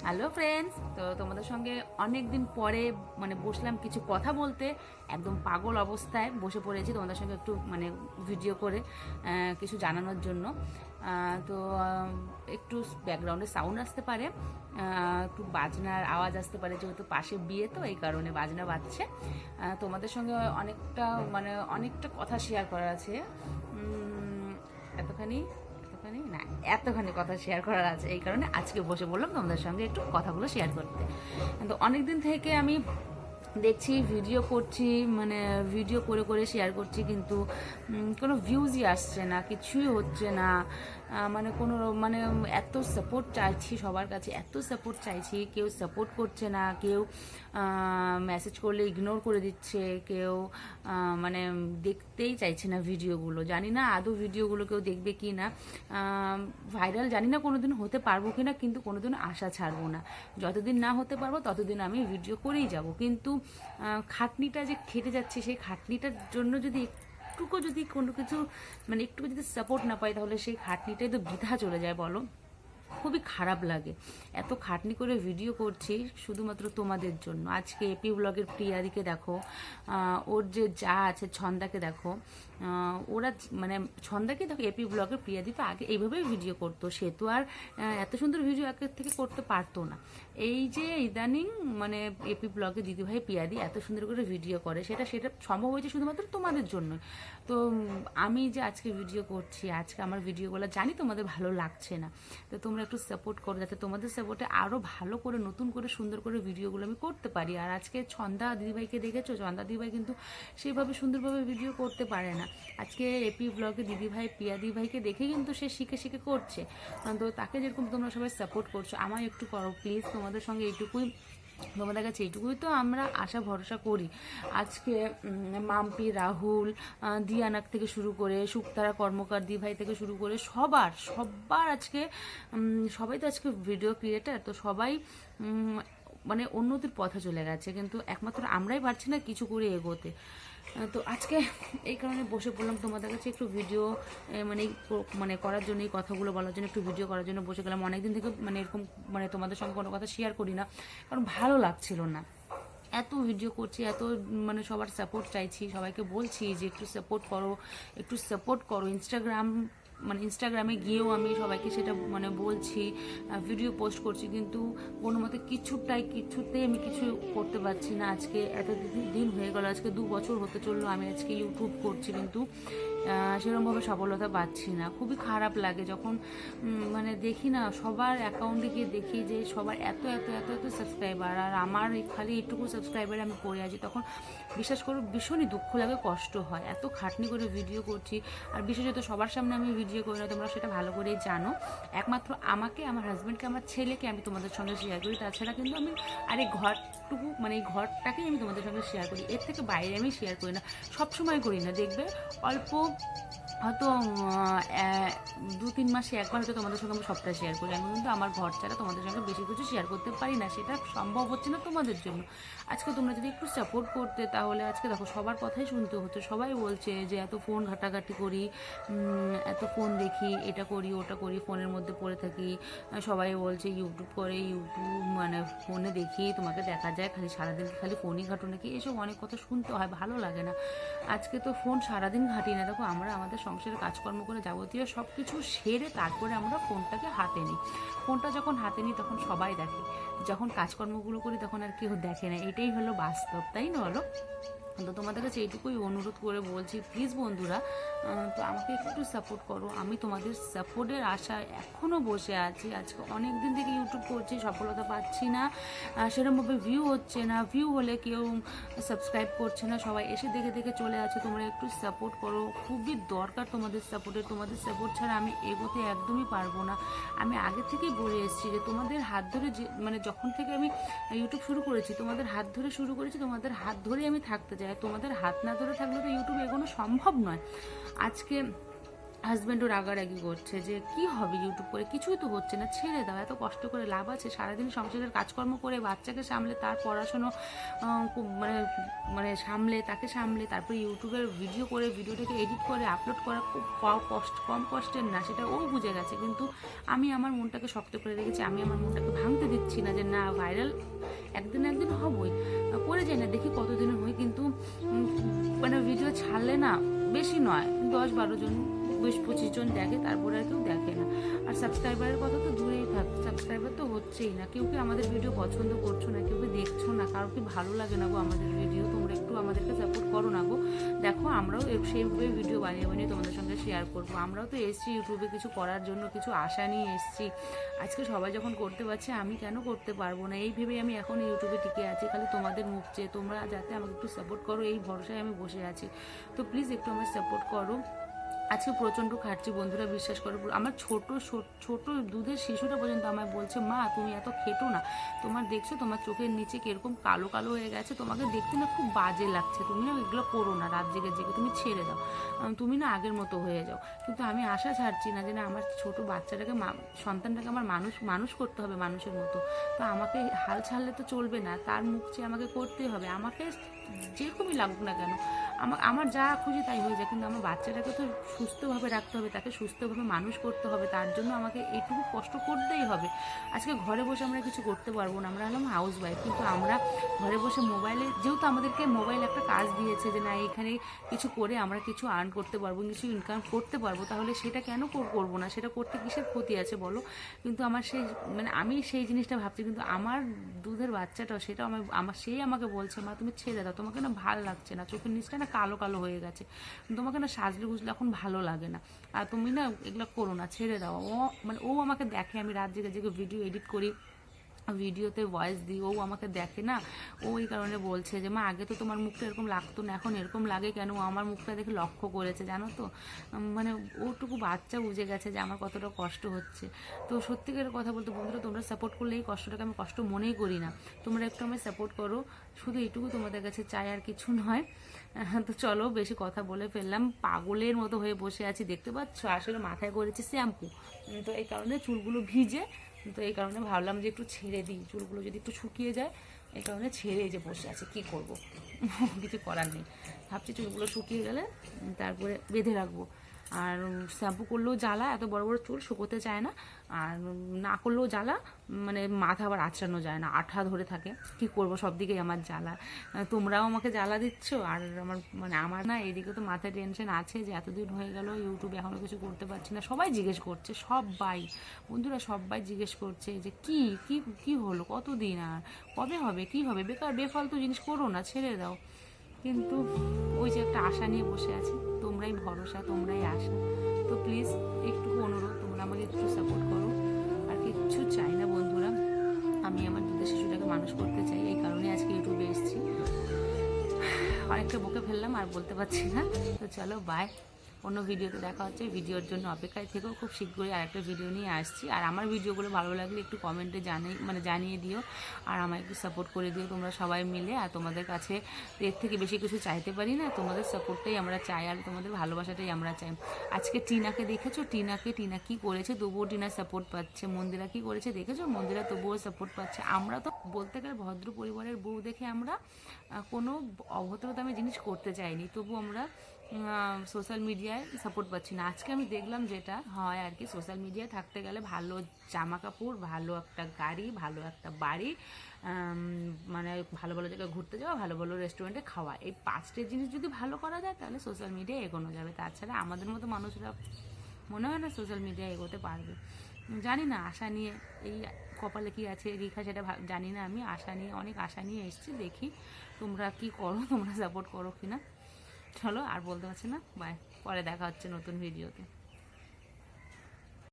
Hello friends, তো তোমাদের সঙ্গে অনেক দিন পরে বসলাম কিছু কথা বলতে। একদম পাগল অবস্থায় বসে পড়েছি তোমাদের সঙ্গে একটু ভিডিও করে কিছু জানানোর জন্য। একটু ব্যাকগ্রাউন্ডে সাউন্ড আসতে পারে, একটু বাজনার আওয়াজ আসতে পারে, যেহেতু পাশে বিয়ে তো এই কারণে বাজনা বাজছে। তোমাদের সঙ্গে অনেকটা কথা শেয়ার করার আছে। এতখানি এতখানি কথা শেয়ার করার আছে, এই কারণে আজকে বসে বললাম তোমাদের সঙ্গে একটু কথাগুলো শেয়ার করতে। তো অনেকদিন থেকে আমি দেখছি ভিডিও করছি, ভিডিও করে করে শেয়ার করছি, কিন্তু কোনো ভিউজই আসছে না, কিছুই হচ্ছে না। এত সাপোর্ট চাইছি সবার কাছে, এত সাপোর্ট চাইছি, কেউ সাপোর্ট করছে না, কেউ মেসেজ করলে ইগনোর করে দিচ্ছে, কেউ দেখতেই চাইছে না ভিডিওগুলো। জানি না আদৌ ভিডিওগুলো কেউ দেখবে কি না, ভাইরাল জানি না কোনোদিন হতে পারবো কি না, কিন্তু কোনোদিন আশা ছাড়বো না। যতদিন না হতে পারবো ততদিন আমি ভিডিও করেই যাব, কিন্তু খাটনিটা যে খেটে যাচ্ছে, সেই খাটনিটার জন্য যদি যদি কোনো কিছু একটু যদি সাপোর্ট না পাই, তাহলে সেই খাটনিটাই তো বৃথা চলে যায় বলো। খুবই খারাপ লাগে। এত খাটনি করে ভিডিও করছি শুধুমাত্র তোমাদের জন্য। আজকে এপি ব্লগের প্রিয়াদিকে দেখো, ওর যে যা আছে ছন্দাকে দেখো, ওরা ছন্দাকে দেখো, এপি ব্লগের প্রিয়াদি তো আগে এইভাবেই ভিডিও করতো, সে তো আর এত সুন্দর ভিডিও আগের থেকে করতে পারতো না। এই যে ইদানিং এপি ব্লগের দিদিভাই প্রিয়াদি এত সুন্দর করে ভিডিও করে, সেটা সম্ভব হয়েছে শুধুমাত্র তোমাদের জন্য। তো আমি যে আজকে ভিডিও করছি, আজকে আমার ভিডিওগুলো জানি তোমাদের ভালো লাগছে না, তো তোমরা একটু সাপোর্ট করো, যাতে তোমাদের সাপোর্টে আরও ভালো করে নতুন করে সুন্দর করে ভিডিওগুলো আমি করতে পারি। আর আজকে ছন্দা দিদিভাইকে দেখেছো, ছন্দা দিদিভাই কিন্তু সেইভাবে সুন্দরভাবে ভিডিও করতে পারে না। আজকে এপি ব্লগে দিদিভাই প্রিয়া দিদিভাইকে দেখে কিন্তু সে শিখে শিখে করছে। তো তাকে যেরকম তোমরা সবাই সাপোর্ট করছো, আমায় একটু করো প্লিজ। তোমাদের সঙ্গে এইটুকুই, তোমাদের কাছে এইটুকুই তো আমরা আশা ভরসা করি। আজকে মাম্পি, রাহুল, দিয়ানাক থেকে শুরু করে শুক্তারা কর্মকার দিভাই থেকে শুরু করে সবার আজকে সবাই তো আজকে ভিডিও ক্রিয়েটার, তো সবাই উন্নতির পথে চলে গেছে, কিন্তু একমাত্র আমরাই পারছি না কিছু করে এগোতে। তো আজকে এই কারণে বসে পড়লাম তোমাদের কাছে একটু ভিডিও করার জন্য, এই কথাগুলো বলার জন্য একটু ভিডিও করার জন্য বসে গেলাম। অনেকদিন থেকে এরকম তোমাদের সঙ্গে কোনো কথা শেয়ার করি না, কারণ ভালো লাগছিল না। এত ভিডিও করছি, এত সবার সাপোর্ট চাইছি, সবাইকে বলছি যে একটু সাপোর্ট করো। ইনস্টাগ্রামে গিয়েও আমি সবাইকে সেটা বলছি, ভিডিও পোস্ট করছি, কিন্তু কোনো মতে কিছুতেই আমি কিছু করতে পারছি না। আজকে এত দিন হয়ে গেল, আজকে 2 বছর হতে চললো আমি আজকে ইউটিউব করছি, কিন্তু সেরকমভাবে সফলতা পাচ্ছি না। খুবই খারাপ লাগে যখন দেখি না, সবার অ্যাকাউন্টে গিয়ে দেখি যে সবার এত এত এত এত সাবস্ক্রাইবার, আর আমার খালি এইটুকু সাবস্ক্রাইবারে আমি পড়ে আছি। তখন বিশ্বাস করো ভীষণই দুঃখ লাগে, কষ্ট হয়। এত খাটনি করে ভিডিও করছি, আর বিশেষত সবার সামনে আমি ভিডিও করি না, তোমরা সেটা ভালো করেই জানো। একমাত্র আমাকে, আমার হাজব্যান্ডকে, আমার ছেলেকে আমি তোমাদের সঙ্গে শেয়ার করি, তাছাড়া কিন্তু আমি আর এই ঘরটুকু এই ঘরটাকেই আমি তোমাদের সঙ্গে শেয়ার করি, এর থেকে বাইরে আমি শেয়ার করি না, সবসময় করি না। দেখবে অল্প হয়তো 2-3 মাসে একবার হয়তো তোমাদের সঙ্গে আমি সবটা শেয়ার করি। আমি কিন্তু আমার ঘর ছাড়া তোমাদের সঙ্গে বেশি কিছু শেয়ার করতে পারি না, সেটা সম্ভব হচ্ছে না তোমাদের জন্য। আজকে তোমরা যদি একটু সাপোর্ট করতে, তাহলে আজকে দেখো সবার কথাই শুনতে হতো। সবাই বলছে যে এত ফোন ঘাটাঘাটি করি, এত ফোন দেখি, এটা করি ওটা করি, ফোনের মধ্যে পড়ে থাকি। সবাই বলছে ইউটিউব করে, ফোনে দেখি তোমাকে দেখা যায়, খালি সারাদিন খালি ফোনই ঘাটো নাকি, এসব অনেক কথা শুনতে হয়, ভালো লাগে না। আজকে তো ফোন সারাদিন ঘাটি না, দেখো আমরা আমাদের সংসারে কাজকর্ম করে যাবতীয় সব কিছু সেরে তারপরে আমরা ফোনটাকে হাতে নিই। ফোনটা যখন হাতে নিই তখন সবাই দেখে, যখন কাজকর্মগুলো করি তখন আর কেউ দেখে না। এটাই হলো বাস্তব, তাই না বলো? তো তোমাদের কাছে এইটুকুই অনুরোধ করে বলছি, প্লিজ বন্ধুরা, তো আমাকে একটু সাপোর্ট করো। আমি তোমাদের সাপোর্টের আশায় এখনও বসে আছি। আজকে অনেক দিন থেকে ইউটিউব করছি, সফলতা পাচ্ছি না, সেরকমভাবে ভিউ হচ্ছে না, ভিউ হলে কেউ সাবস্ক্রাইব করছে না, সবাই এসে দেখে দেখে চলে আছে। তোমরা একটু সাপোর্ট করো, খুবই দরকার তোমাদের সাপোর্টের। তোমাদের সাপোর্ট ছাড়া আমি এগোতে একদমই পারবো না। আমি আগে থেকেই বলে এসেছি যে তোমাদের হাত ধরে, যে যখন থেকে আমি ইউটিউব শুরু করেছি, তোমাদের হাত ধরে শুরু করেছি, তোমাদের হাত ধরেই আমি থাকতে চাই। তোমাদের হাত না ধরে থাকলে তো ইউটিউব এগোনো সম্ভব নয়। আজকে হাজব্যান্ডও রাগারাগি করছে যে কি হবে ইউটিউব করে, কিছুই তো হচ্ছে না, ছেড়ে দাও, এত কষ্ট করে লাভ আছে? সারাদিন সংসারের কাজকর্ম করে বাচ্চাকে সামলে, তার পড়াশুনো মানে মানে সামলে, তাকে সামলে, তারপরে ইউটিউবের ভিডিও করে, ভিডিওটাকে এডিট করে আপলোড করা খুব কম কষ্টের না, সেটা ও বুঝে গেছে। কিন্তু আমি আমার মনটাকে শক্ত করে রেখেছি, আমি আমার মনটাকে ভাঙতে দিচ্ছি না যে না, ভাইরাল একদিন একদিন হবই, করে যাই না, দেখি কতদিনে হই। কিন্তু মানে ভিডিও ছাড়লে না, বেশি নয়, 10-12 জন, 20-25 জন দেখে, তারপরে আর কেউ দেখে না। আর সাবস্ক্রাইবারের কথা তো দূরেই থাক, সাবস্ক্রাইবার তো হচ্ছেই না, কেউ কি আমাদের ভিডিও পছন্দ করছো না, কেউ কি দেখছো না, কারো কি ভালো লাগে না গো আমাদের ভিডিও? তোমরা একটু আমাদেরকে সাপোর্ট করো না গো। দেখো আমরাও সেইভাবে ভিডিও বানিয়ে বানিয়ে তোমাদের সঙ্গে শেয়ার করবো। আমরাও তো এসেছি ইউটিউবে কিছু করার জন্য, কিছু আশা নিয়ে এসেছি। আজকে সবাই যখন করতে পারছে, আমি কেন করতে পারবো না? এই ভেবেই আমি এখন ইউটিউবে টিকে আছি, খালি তোমাদের মুখ চেয়ে। তোমরা যাতে আমাকে একটু সাপোর্ট করো, এই ভরসায় আমি বসে আছি। তো প্লিজ একটু আমায় সাপোর্ট করো। আজকে প্রচণ্ড খাটছি বন্ধুরা, বিশ্বাস করো। আমার ছোট দুধের শিশুটা পর্যন্ত আমায় বলছে, মা তুমি এত খেটো না, তোমার দেখছো তোমার চোখের নিচে কিরকম কালো কালো হয়ে গেছে, তোমাকে দেখতে না খুব বাজে লাগছে, তুমি না এগুলো করো না, রাত জেগে জেগে তুমি ছেড়ে দাও, তুমি না আগের মতো হয়ে যাও। কিন্তু আমি আশা ছাড়ছি না যে না, আমার ছোট বাচ্চাটাকে, সন্তানটাকে আমার মানুষ করতে হবে মানুষের মতো। তো আমাকে হাল ছাড়লে তো চলবে না, তার মুখ চেয়ে আমাকে করতেই হবে। আমাকে যেরকমই লাগুক না কেন, আমার যা খুশি তাই হয়ে যায়, কিন্তু আমার বাচ্চাটাকে তো সুস্থভাবে রাখতে হবে, তাকে সুস্থভাবে মানুষ করতে হবে, তার জন্য আমাকে এইটুকু কষ্ট করতেই হবে। আজকে ঘরে বসে আমরা কিছু করতে পারবো না, আমরা হলাম হাউস ওয়াইফ, কিন্তু আমরা ঘরে বসে মোবাইলে, যেহেতু আমাদেরকে মোবাইল একটা কাজ দিয়েছে যে না এখানে কিছু করে আমরা কিছু আর্ন করতে পারবো, কিছু ইনকাম করতে পারবো, তাহলে সেটা কেন করবো না? সেটা করতে কিসের ক্ষতি আছে বলো? কিন্তু আমার সেই মানে আমি সেই জিনিসটা ভাবছি, কিন্তু আমার দুধের বাচ্চাটাও সেটা সেই আমাকে বলছে, মা তুমি ছেড়ে দাও, তোমাকে না ভালো লাগছে না, চোখের নিচটা না কালো কালো হয়ে গেছে, তোমাকে না সাজলে গুজলে এখন ভালো লাগে না, আর তুমি না এগুলো করো না, ছেড়ে দাও। ও আমাকে দেখে, আমি রাত জেগে জেগে ভিডিও এডিট করি, ভিডিওতে ভয়েস দিই, ও আমাকে দেখে না, ও এই কারণে বলছে যে মা আগে তো তোমার মুখটা এরকম লাগতো না, এখন এরকম লাগে কেন? আমার মুখটা দেখে লক্ষ্য করেছে, জানো তো, মানে ওটুকু বাচ্চা বুঝে গেছে যে আমার কতটা কষ্ট হচ্ছে। তো সত্যিকারের কথা বলতে বন্ধুরা, তোমরা সাপোর্ট করলে এই কষ্টটাকে আমি কষ্ট মনেই করি না, তোমরা একটু আমায় সাপোর্ট করো, শুধু এইটুকু তোমাদের কাছে চাই, আর কিছু নয়। তো চলো, বেশি কথা বলে ফেললাম, পাগলের মতো হয়ে বসে আছি, দেখতে পাচ্ছ, আসলে মাথায় করেছি শ্যাম্পু, তো এই কারণে চুলগুলো ভিজে, তো এই কারণে ভাবলাম যে একটু ছেড়ে দিই, চুলগুলো যদি একটু শুকিয়ে যায়, এই কারণে ছেড়ে যে বসে আছে, কি করব, কিছু করার নেই। ভাবছি চুলগুলো শুকিয়ে গেলে তারপরে বেঁধে রাখবো। আর শ্যাম্পু করলেও জ্বালা, এত বড় বড় চুল শুকোতে চায় না, আর না করলেও জ্বালা, মানে মাথা আবার আঁচড়ানো যায় না, আঠা ধরে থাকে, কি করব, সব দিকেই আমার জ্বালা। তোমরাও আমাকে জ্বালা দিচ্ছ, আর আমার না এদিকে তো মাথায় টেনশন আছে যে এতদিন হয়ে গেল ইউটিউবে এখনও কিছু করতে পারছি না। সবাই জিজ্ঞেস করছে, সবাই বন্ধুরা সবাই জিজ্ঞেস করছে যে কি কি কি হলো, কতদিন, আর কবে হবে, কি হবে, বেকার বেফালতু জিনিস করো না, ছেড়ে দাও। কিন্তু ওই যে একটা আশা নিয়ে বসে আছি, তোমরাই ভরসা, তোমরাই আশা। তো প্লিজ একটু অনুরোধ, তোমরা আমাকে একটু সাপোর্ট করো, আর কিচ্ছু চাই না বন্ধুরা, আমি আমার দুধের শিশুটাকে মানুষ করতে চাই, এই কারণে আজকে ইউটিউবে এসেছি। অনেকটা বকে ফেললাম, আর বলতে পারছি না। তো চলো, বাই, অন্য ভিডিওতে দেখা হচ্ছে, ভিডিওর জন্য অপেক্ষায় থেকেও, খুব শীঘ্রই আরেকটা ভিডিও নিয়ে আসছি। আর আমার ভিডিওগুলো ভালো লাগলে একটু কমেন্টে জানিয়ে দিও, আর আমায় একটু সাপোর্ট করে দিও তোমরা সবাই মিলে। আর তোমাদের কাছে এর থেকে বেশি কিছু চাইতে পারি না, তোমাদের সাপোর্টটাই আমরা চাই, আর তোমাদের ভালোবাসাটাই আমরা চাই। আজকে টিনাকে দেখেছো, টিনা কি করেছে, তবুও টিনা সাপোর্ট পাচ্ছে। মন্দিরা কি করেছে দেখেছো, মন্দিরা তবুও সাপোর্ট পাচ্ছে। আমরা তো বলতে গেলে ভদ্র পরিবারের বউ দেখে আমরা কোনো অভদ্রতামি জিনিস করতে চাইনি, তবু আমরা সোশ্যাল মিডিয়ায় সাপোর্ট পাচ্ছি না। আজকে আমি দেখলাম যেটা হয় আর কি, সোশ্যাল মিডিয়ায় থাকতে গেলে ভালো জামা কাপড়, ভালো একটা গাড়ি, ভালো একটা বাড়ি, মানে ভালো ভালো জায়গায় ঘুরতে যাওয়া, ভালো ভালো রেস্টুরেন্টে খাওয়া, এই 5টে জিনিস যদি ভালো করা যায় তাহলে সোশ্যাল মিডিয়ায় এগোনো যাবে। তাছাড়া আমাদের মতো মানুষরা মনে হয় না সোশ্যাল মিডিয়ায় এগোতে পারবে। জানি না, আশা নিয়ে, এই কপালে কি আছে রেখা সেটা জানি না, আমি আশা নিয়ে, অনেক আশা নিয়ে এসেছি, দেখি তোমরা কি করো, তোমরা সাপোর্ট করো কিনা। চলো, আর বলতে পারছি না, বাই, পরে দেখা হচ্ছে নতুন ভিডিওতে।